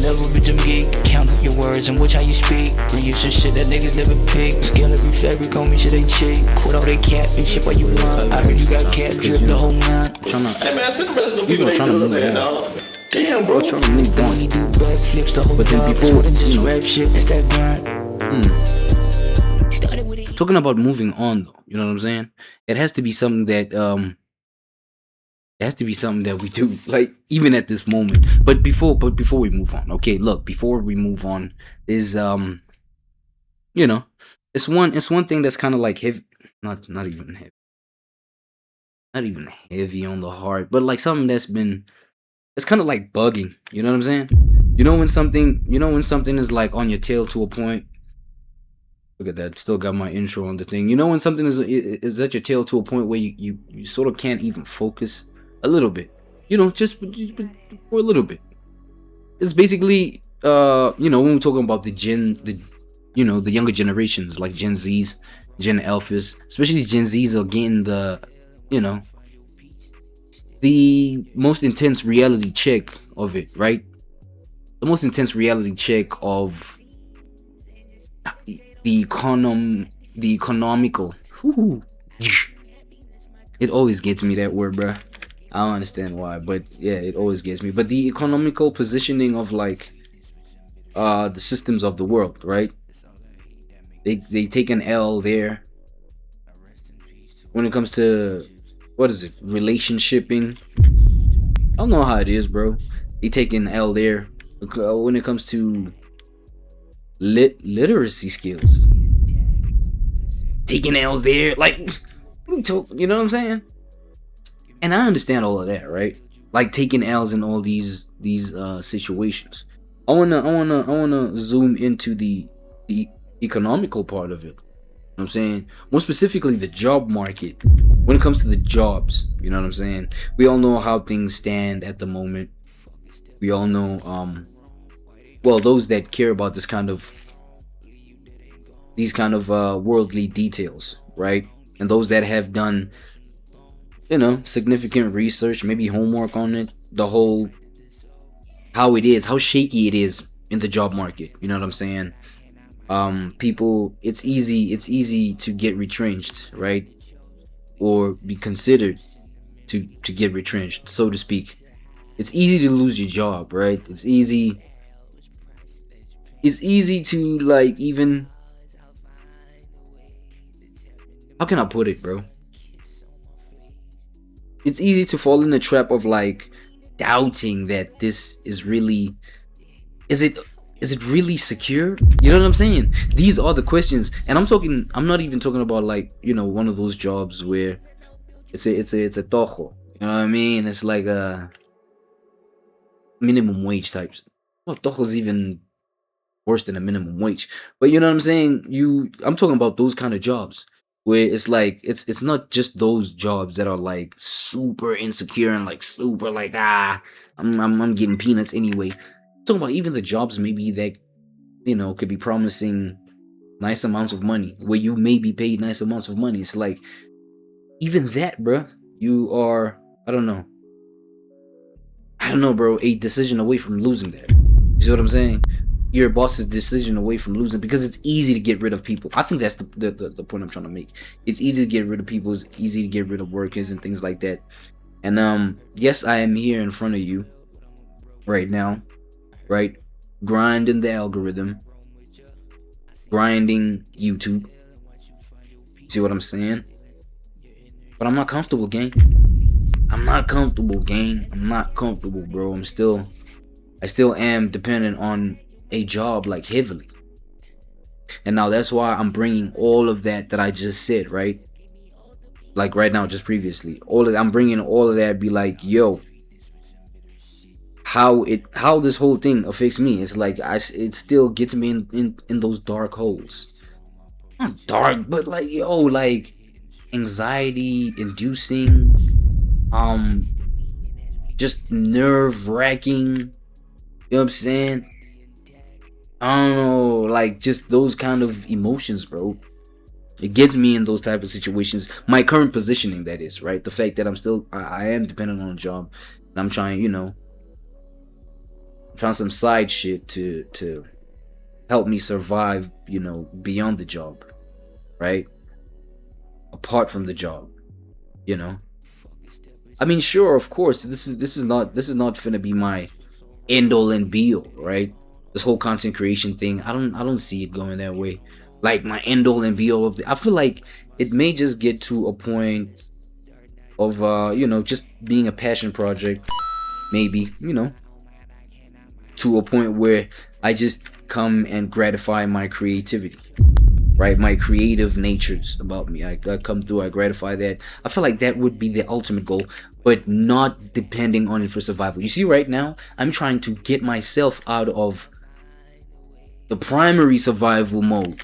never bitch, I'm geek. Count up your words and watch how you speak. Reuse some shit that niggas never pick. Scale every fabric on me, shit they cheap. Quit all they cap and shit while you want. I heard you got cat drip the whole nine. Hey man, send the rest of the people trying to move on. Damn, bro. Trying to move on. Do backflips the whole But then time. before, Just rap shit, that's that grind. Started with it. talking about moving on though, you know what I'm saying? It has to be something that it has to be something that we do, like even at this moment. But before we move on, okay, look, before we move on, is you know, it's one thing that's kind of like heavy, not even heavy on the heart, but like something that's been, it's kind of like bugging, you know what I'm saying? You know when something is like on your tail to a point. Look at that, still got my intro on the thing. You know when something is at your tail to a point where you sort of can't even focus a little bit, you know, just for a little bit. It's basically you know, when we're talking about the younger generations like Gen Zs, Gen Alphas, especially Gen Zs are getting the, you know, the most intense reality check of it, right? The most intense reality check of the economical. Whew. It always gets me, that word, bruh. I don't understand why, but yeah, it always gets me. But the economical positioning of like the systems of the world, right? They take an L there when it comes to, what is it, relationshiping. I don't know how it is, bro. They take an L there when it comes to literacy skills. Taking L's there, like, you know what I'm saying? And I understand all of that, right? Like taking L's in all these situations. I wanna zoom into the economical part of it. You know what I'm saying? More specifically, the job market. When it comes to the jobs, you know what I'm saying? We all know how things stand at the moment. We all know, well, those that care about these kind of worldly details, right? And those that have done, you know, significant research, maybe homework on it, the whole, how it is, how shaky it is in the job market. You know what I'm saying? People, it's easy to get retrenched, right? Or be considered to get retrenched, so to speak. It's easy to lose your job, right? It's easy to, like, even, how can I put it, bro? It's easy to fall in the trap of like doubting that this is really, is it really secure? You know what I'm saying? These are the questions, and I'm not even talking about, like, you know, one of those jobs where it's a tojo. You know what I mean? It's like a minimum wage types. Well, tojo's even worse than a minimum wage. But you know what I'm saying? I'm talking about those kind of jobs where it's like it's not just those jobs that are like super insecure and like super like I'm getting peanuts anyway. I'm talking about even the jobs maybe that, you know, could be promising nice amounts of money, where you may be paid nice amounts of money. It's like even that, bruh, you are, I don't know, bro, a decision away from losing that. You see what I'm saying? Your boss's decision away from losing, because it's easy to get rid of people. I think that's the point I'm trying to make. It's easy to get rid of people. It's easy to get rid of workers and things like that. And yes, I am here in front of you right now, right? Grinding the algorithm, grinding YouTube. See what I'm saying? But I'm not comfortable, gang. I'm not comfortable, gang. I'm not comfortable, bro. I still am dependent on a job, like, heavily. And now that's why I'm bringing all of that I just said, right? Like right now, just previously, I'm bringing all of that. Be like, yo, how this whole thing affects me. It's like it still gets me in those dark holes. Not dark, but like, yo, like anxiety inducing, just nerve wracking. You know what I'm saying? I don't know, like just those kind of emotions, bro. It gets me in those type of situations. My current positioning, that is, right? The fact that I am dependent on a job, and I'm trying, you know, found some side shit to help me survive, you know, beyond the job, right? Apart from the job, you know. I mean, sure, of course, this is not finna be my end all and be all, right? This whole content creation thing, I don't see it going that way. Like my end all and be all of the. I feel like it may just get to a point of you know, just being a passion project, maybe, you know, to a point where I just come and gratify my creativity, right? My creative natures about me. I come through, I gratify that. I feel like that would be the ultimate goal, but not depending on it for survival. You see, right now, I'm trying to get myself out of the primary survival mode,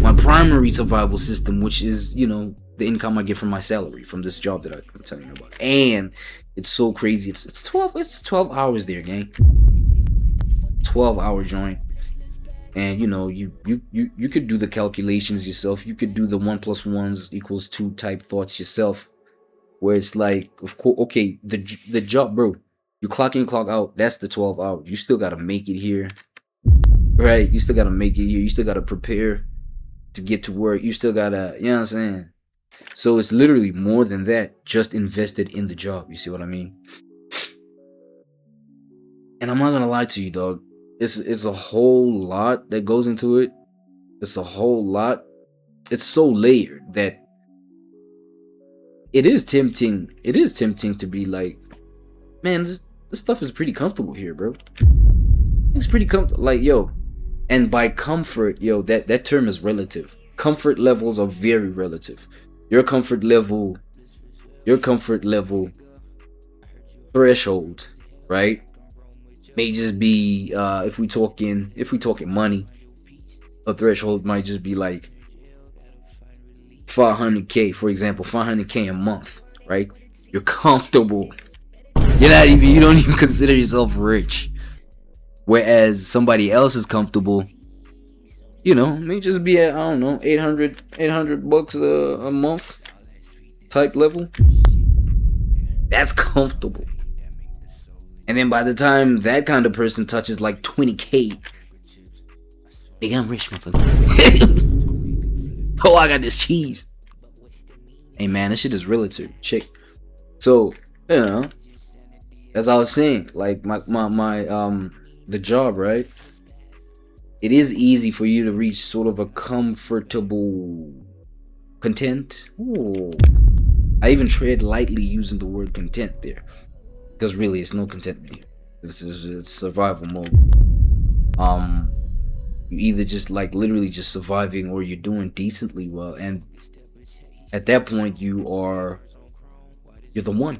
my primary survival system, which is, you know, the income I get from my salary from this job that I'm telling you about. And it's so crazy. It's 12 hours there, gang. 12-hour joint. And you know, you could do the calculations yourself. You could do the 1 + 1 = 2 type thoughts yourself, where it's like, of course, okay, the job, bro, you clock in, clock out, that's the 12 hours. You still gotta make it here, right? You still gotta make it here. You still gotta prepare to get to work. You still gotta, you know what I'm saying? So it's literally more than that, just invested in the job. You see what I mean? And I'm not gonna lie to you, dog. It's a whole lot that goes into it. It's a whole lot. It's so layered that it is tempting. It is tempting to be like, man, this stuff is pretty comfortable here, bro. It's pretty comfortable. Like, yo, and by comfort, yo, that term is relative. Comfort levels are very relative. Your comfort level threshold, right, may just be if we talking money, a threshold might just be like 500k, for example, 500k a month, right? You're comfortable. You don't even consider yourself rich. Whereas somebody else is comfortable, you know, may just be at, I don't know, 800 bucks a month type level. That's comfortable. And then by the time that kind of person touches like 20k, they got rich, motherfucker. Oh, I got this cheese. Hey man, this shit is relative. Check. So, you know, as I was saying, like my the job, right? It is easy for you to reach sort of a comfortable content. Ooh. I even tread lightly using the word content there, because really it's no contentment. It's survival mode. You either just like literally just surviving, or you're doing decently well, and at that point you're the one.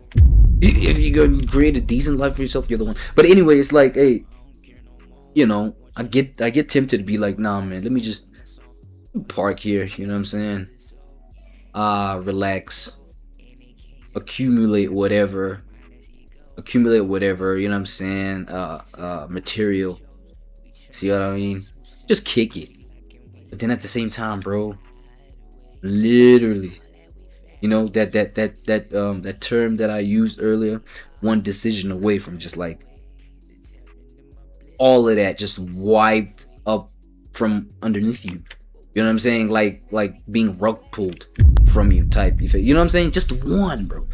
If you go create a decent life for yourself, you're the one. But anyway, it's like, hey, you know, I get tempted to be like, nah man, let me just park here, you know what I'm saying? Relax, accumulate whatever, you know what I'm saying? Material. See what I mean? Just kick it. But then at the same time, bro, literally, you know, that term that I used earlier, one decision away from just like all of that just wiped up from underneath you. You know what I'm saying? Like being rug pulled from you type. You know what I'm saying? Just one, bro.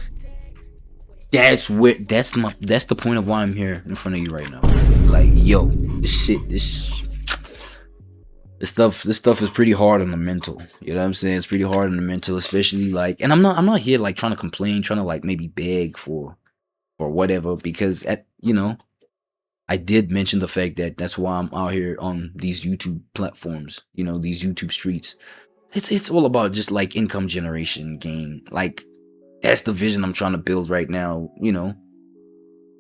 That's the point of why I'm here in front of you right now. Like, yo, this stuff is pretty hard on the mental. You know what I'm saying? It's pretty hard on the mental, especially like, and I'm not here like trying to complain, trying to like maybe beg for whatever, because you know, I did mention the fact that that's why I'm out here on these YouTube platforms, you know, these YouTube streets. It's all about just like income generation, gang. Like, that's the vision I'm trying to build right now, you know.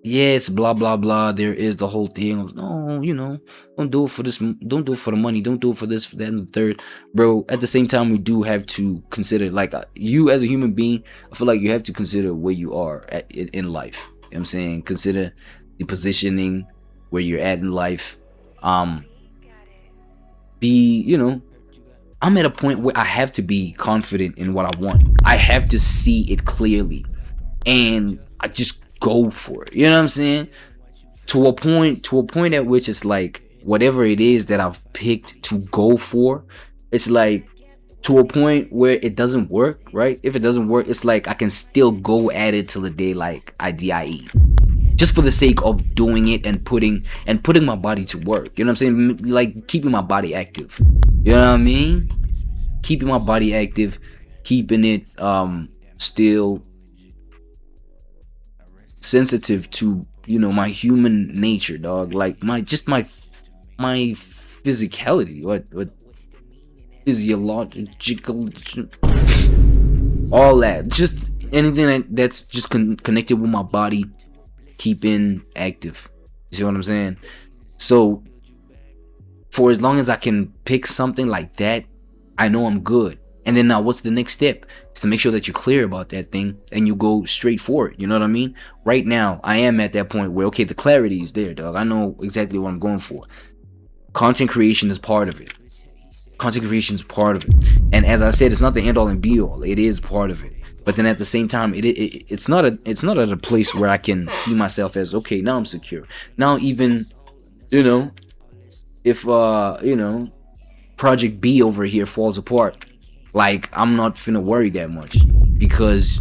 Yeah, it's blah blah blah. There is the whole thing of, no, you know, don't do it for this, don't do it for the money, don't do it for this, for that, and the third. Bro, at the same time, we do have to consider, like, you as a human being, I feel like you have to consider where you are in life. You know what I'm saying? Consider the positioning, where you're at in life. You know, I'm at a point where I have to be confident in what I want. I have to see it clearly, and I just go for it. You know what I'm saying? to a point at which it's like whatever it is that I've picked to go for, it's like to a point where it doesn't work, right? If it doesn't work, it's like I can still go at it till the day like I die, just for the sake of doing it and putting my body to work. You know what I'm saying? Like keeping my body active. You know what I mean? Keeping my body active, keeping it still sensitive to, you know, my human nature, dog. Like my physicality, what physiological, all that, just anything that's just connected with my body, keeping active. You see what I'm saying? So for as long as I can pick something like that, I know I'm good. And then now what's the next step? Is to make sure that you're clear about that thing and you go straight for it. You know what I mean? Right now, I am at that point where, okay, the clarity is there, dog. I know exactly what I'm going for. Content creation is part of it. Content creation is part of it. And as I said, it's not the end all and be all. It is part of it. But then at the same time, it's not at a place where I can see myself as, okay, now I'm secure. Now even, you know, if you know, Project B over here falls apart, like I'm not finna worry that much, because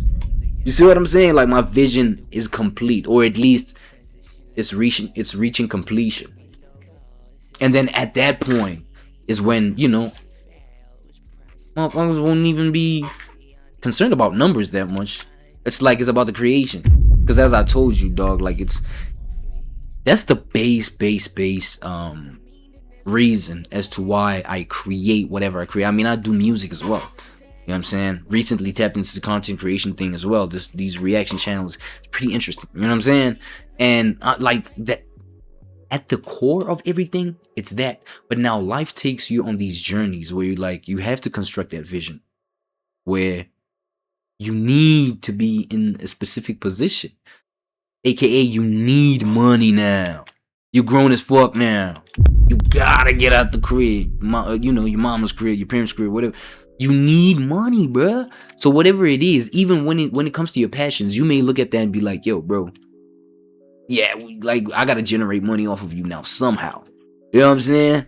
you see what I'm saying? Like my vision is complete, or at least it's reaching completion. And then at that point is when, you know, motherfuckers won't even be concerned about numbers that much. It's like it's about the creation. Because as I told you, dog, like that's the base reason as to why I create whatever I create. I mean, I do music as well. You know what I'm saying? Recently tapped into the content creation thing as well. These reaction channels, it's pretty interesting. You know what I'm saying? And like that, at the core of everything, it's that. But now life takes you on these journeys where you have to construct that vision, where you need to be in a specific position, aka you need money now. You grown as fuck now. You gotta get out the crib. You know, your mama's crib, your parents' crib, whatever. You need money, bruh. So whatever it is, even when it comes to your passions, you may look at that and be like, yo, bro, yeah, like I gotta generate money off of you now somehow. You know what I'm saying?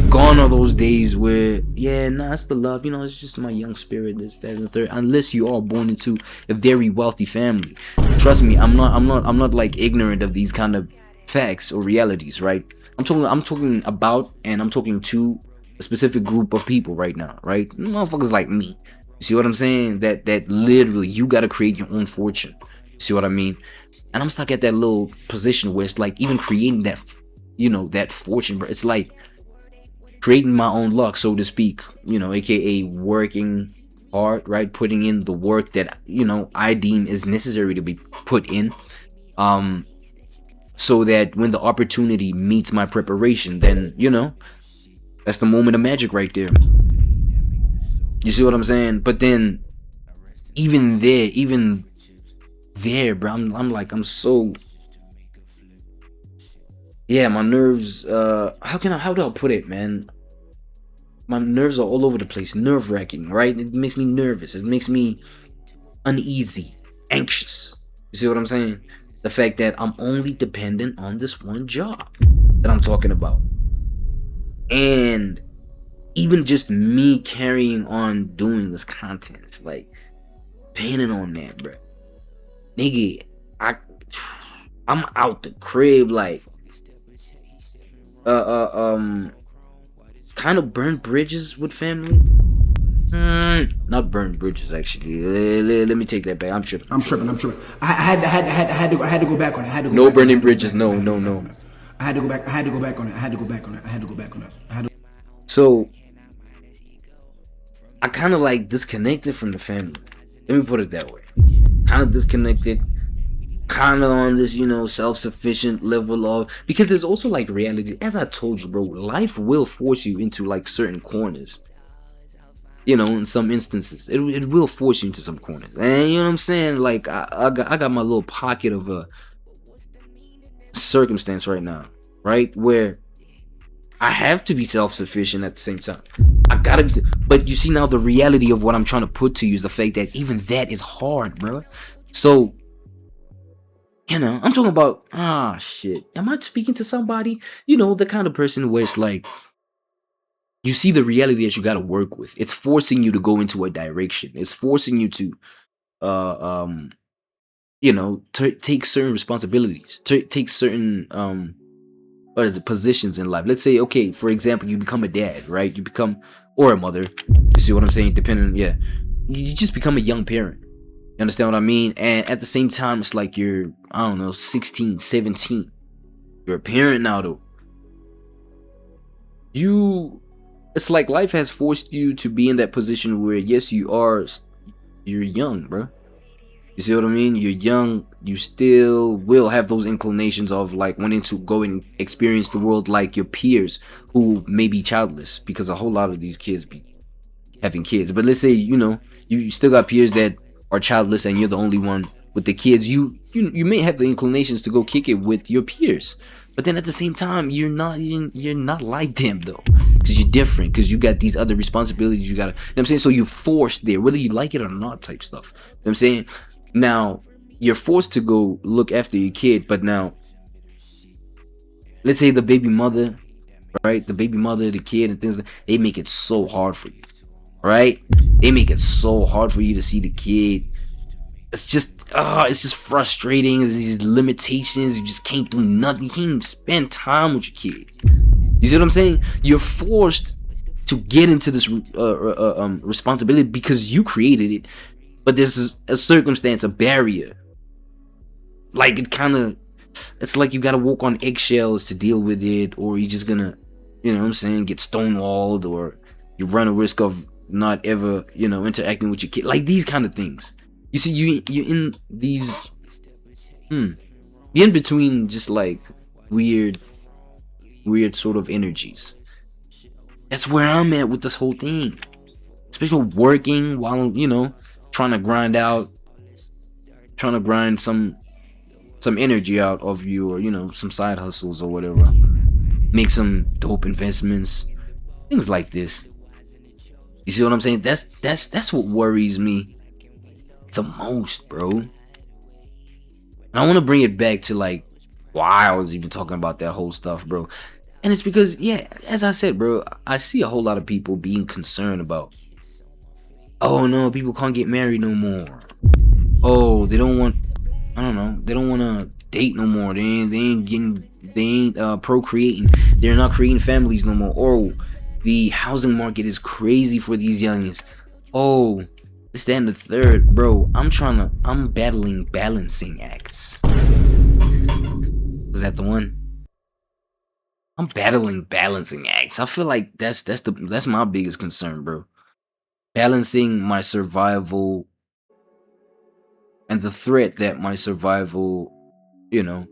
Gone are those days where, yeah, nah, it's the love, you know, it's just my young spirit, this, that, and the third. Unless you are born into a very wealthy family. Trust me, I'm not like ignorant of these kind of facts or realities, right? I'm talking about, and I'm talking to a specific group of people right now, right? Motherfuckers like me. You see what I'm saying? That literally you gotta create your own fortune. You see what I mean? And I'm stuck at that little position where it's like even creating that, you know, that fortune, bro. It's like creating my own luck, so to speak, you know, aka working hard, right? Putting in the work that, you know, I deem is necessary to be put in. So that when the opportunity meets my preparation, then, you know, that's the moment of magic right there. You see what I'm saying? But then even there, bro, I'm like, I'm so, yeah, my nerves, how do I put it, man? My nerves are all over the place, nerve-wracking, right? It makes me nervous. It makes me uneasy, anxious. You see what I'm saying? The fact that I'm only dependent on this one job that I'm talking about. And even just me carrying on doing this content, it's like depending on that, bro. Nigga, I'm out the crib, like kind of burnt bridges with family. Not burnt bridges, actually. Let me take that back. I'm tripping. I had to go back on it. No burning bridges. No. I had to go back on it. So I kind of like disconnected from the family. Let me put it that way. Kind of disconnected. Kind of on this, you know, self-sufficient level of, because there's also like reality. As I told you, bro, life will force you into like certain corners. You know, in some instances, it will force you into some corners. And you know what I'm saying? Like I got my little pocket of a circumstance right now, right, where I have to be self-sufficient at the same time. I gotta be, but you see now the reality of what I'm trying to put to you is the fact that even that is hard, bro. So You know, I'm talking about, shit. Am I speaking to somebody? You know, the kind of person where it's like, you see the reality that you got to work with. It's forcing you to go into a direction. It's forcing you to, uh, um, you know, take certain responsibilities, take certain, what is it, positions in life. Let's say, okay, for example, you become a dad, right? You become, or a mother. You see what I'm saying? Depending, yeah. You just become a young parent. You understand what I mean? And at the same time, it's like you're, I don't know, 16, 17. You're a parent now, though. It's like life has forced you to be in that position where, yes, you're young, bro. You see what I mean? You're young. You still will have those inclinations of like wanting to go and experience the world like your peers who may be childless, because a whole lot of these kids be having kids. But let's say, you know, you still got peers that are childless and you're the only one with the kids. You may have the inclinations to go kick it with your peers, but then at the same time, you're not like them though, because you're different, because you got these other responsibilities you gotta, you know what I'm saying? So you're forced there, whether you like it or not, type stuff. You know what I'm saying? Now you're forced to go look after your kid, but now let's say the baby mother, right? The baby mother, the kid, and things like, they make it so hard for you, right? They make it so hard for you to see the kid. It's just frustrating. There's these limitations. You just can't do nothing. You can't even spend time with your kid. You see what I'm saying? You're forced to get into this responsibility because you created it, but there's a circumstance, a barrier. Like it's like you gotta walk on eggshells to deal with it, or you're just gonna, you know what I'm saying, get stonewalled, or you run a risk of not ever, you know, interacting with your kid. Like these kind of things. You see, you're in these, you're in between just like weird sort of energies. That's where I'm at with this whole thing. Especially working while, you know, trying to grind some energy out of you, or, you know, some side hustles or whatever. Make some dope investments. Things like this. You see what I'm saying? That's what worries me the most, bro. And I want to bring it back to like why I was even talking about that whole stuff, bro. And it's because, yeah, as I said, bro, I see a whole lot of people being concerned about, oh no, people can't get married no more. Oh, they don't want to date no more. They ain't procreating. They're not creating families no more. Or the housing market is crazy for these youngins. Oh, this, that, and the third, bro. I'm battling balancing acts. Was that the one? I'm battling balancing acts. I feel like that's my biggest concern, bro. Balancing my survival and the threat that my survival, you know,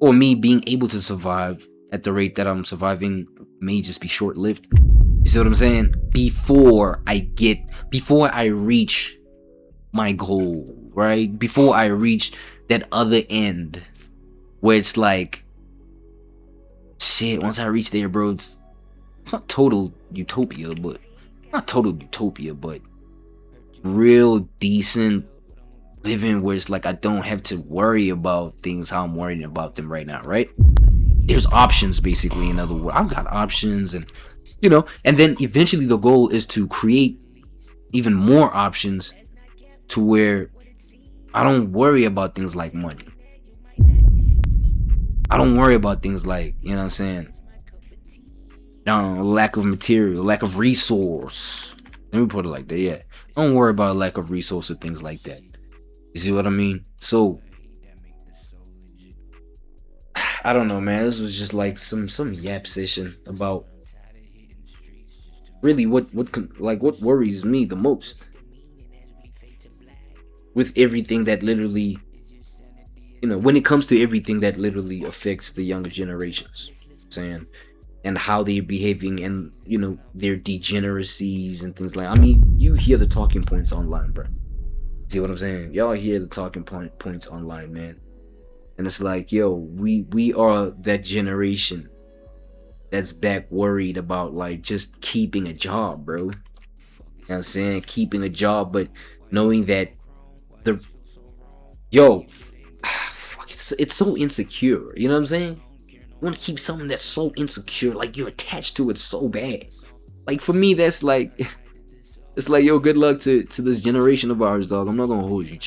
or me being able to survive at the rate that I'm surviving may just be short-lived. You see what I'm saying? Before I reach my goal, right? Before I reach that other end where it's like, shit, once I reach there, bro, it's not total utopia, but real decent living where it's like I don't have to worry about things how I'm worrying about them right now, right? There's options, basically. In other words, I've got options, and you know, and then eventually the goal is to create even more options to where I don't worry about things like money. I don't worry about things like, you know what I'm saying, lack of material, lack of resource. Let me put it like that, yeah. I don't worry about lack of resource or things like that. You see what I mean? So, I don't know, man. This was just like some yap session about really what worries me the most with everything that literally, you know, when it comes to everything that literally affects the younger generations, saying, and how they're behaving, and you know, their degeneracies and things like. I mean, you hear the talking points online, bro. See what I'm saying? Y'all hear the talking points online, man. And it's like, yo, we are that generation that's back worried about like just keeping a job, bro. You know what I'm saying? Keeping a job, but knowing that yo, fuck, it's so insecure. You know what I'm saying? You want to keep something that's so insecure, like you're attached to it so bad. Like for me, that's like, it's like, yo, good luck to this generation of ours, dog. I'm not gonna hold you.